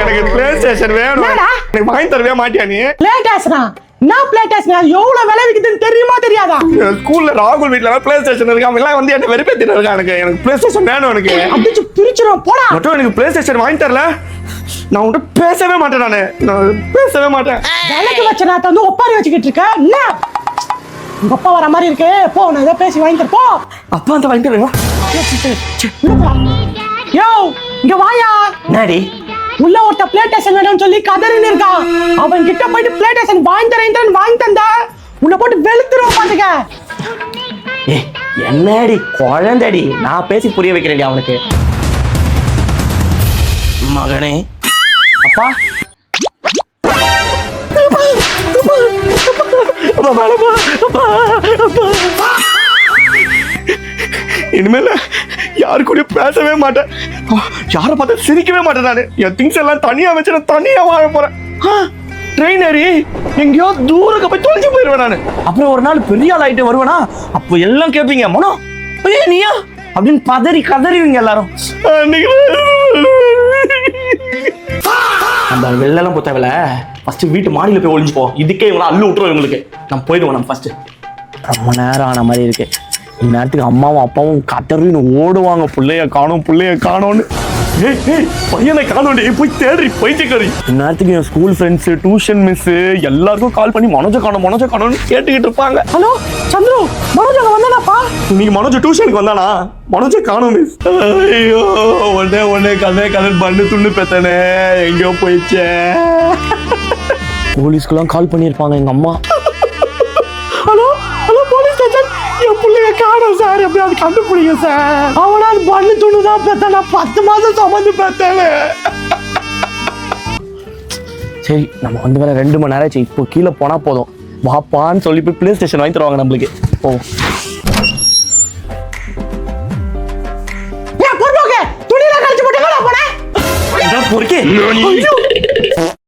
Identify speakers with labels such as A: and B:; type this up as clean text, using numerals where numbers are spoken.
A: எனக்கு play station வேணும். எனக்கு வாங்கி தரவே மாட்டியா நீ?
B: பிளே ஸ்டேஷனா? நான் பிளே ஸ்டேஷன் எவ்வளவு விலை விக்குதுன்னு தெரியுமா தெரியாதா?
A: ஸ்கூல்ல ராகுல் வீட்ல பிளே ஸ்டேஷன் இருக்கு. அவன் எல்லாம் வந்து என்ன வெறுப்பேத்திட்டு இருக்கான். எனக்கு பிளே ஸ்டேஷன் வேணும். எனக்கு
B: அடிச்சு பிரிச்சிரும் போடா.
A: மட்டும் எனக்கு பிளே ஸ்டேஷன் வாங்கி தரல, நான் உன்கிட்ட பேசவே மாட்டேன். நான் பேசவே மாட்டேன்.
B: வேலைக்கு வச்ச நான் வந்து ஒப்பாரி வச்சுக்கிட்டு இருக்கேன். என்ன உங்க அப்பா வர மாதிரி இருக்கு. போ, நான் ஏதோ பேசி வாங்கி தரப்போ.
A: அப்பா அந்த வாங்கி தருவா.
B: யோ இங்க வாயா.
A: நாடி
B: உள்ள ஒருத்த பிளே ஸ்டேஷன் வேணும்னு சொல்லி கதறின்னு இருக்கான். அவன் கிட்ட போயிட்டு பிளே ஸ்டேஷன் வாங்கி தரேன் வாங்கி தந்தா உள்ள போட்டு வெளுத்துருவோம் பாத்துக்க.
A: என்னடி குழந்தடி, நான் பேசி புரிய வைக்கிறேன் அவனுக்கு. மகனே அப்பா இனிமேல யாரு கூட பேசவே மாட்டேன். யாரை பார்த்து சிரிக்கவே மாட்டேன். நான் என் திங்ஸ் எல்லாம் தனியா வச்சு நான் தனியா வாழ போறேன். ட்ரெயினரி எங்கேயோ தூரக்க போய் தொலைஞ்சு போயிருவேன் நான். அப்புறம் ஒரு நாள் பெரிய ஆள் ஆயிட்டு வருவேனா, அப்போ எல்லாம் கேட்பீங்க மனோ நீயா அப்படின்னு பதறி கதறிவீங்க எல்லாரும். நம்ம வெளிலலாம் போத்தவில்ல, ஃபர்ஸ்ட் வீட்டு மாடியில் போய் ஒளிஞ்சு போ. இதுக்கே இவங்கள அள்ளு விட்டுருவோம் இவங்களுக்கு. நம்ம போயிடுவோம். நம்ம ஃபர்ஸ்ட் ரொம்ப நேரம் ஆன மாதிரி இருக்கு. இந்நேரத்துக்கு அம்மாவும் அப்பாவும் கதறின்னு ஓடுவாங்க, பிள்ளைய காணோன்னு. பையனை காணோண்டி போய் தேடி பைத்தியக்காரி. இந்நேரத்துக்கு என் ஸ்கூல் ஃப்ரெண்ட்ஸ், டியூஷன் மிஸ் எல்லாருக்கும் கால் பண்ணி மனோஜ காணோம்னு கேட்டுக்கிட்டு இருப்பாங்க.
B: ஹலோ சந்துரு, மனோஜ் அங்க வந்தானாப்பா?
A: நீங்க மனோஜ் டியூஷனுக்கு வந்தானா? மனோஜ காணோம் மிஸ். ஐயோ ஒன்னே கதை பண்ணு துண்ணு பெத்தனே எங்கேயோ போயிடுச்சே. போலீஸ்க்குலாம் கால் பண்ணியிருப்பாங்க எங்க அம்மா.
B: ஹலோ போலீஸ் ஸ்டேஷன், என் பிள்ளைய காணோம் சார், எப்படியாவது கண்டுபிடிங்க சார். அவனா அது பண்ணு துணுதான் பெத்தானா, 10 மாசம் சுமந்து பெத்தானே.
A: சரி நம்ம வந்து வேற 2 மணி நேரம் ஆச்சு. இப்போ கீழே போனா போதும். வாப்பான்னு சொல்லி போய் பிளே ஸ்டேஷன் வாங்கி தருவாங்க நம்மளுக்கு. ஓ
B: துணியில கழிச்சு போட்டு போனேன்.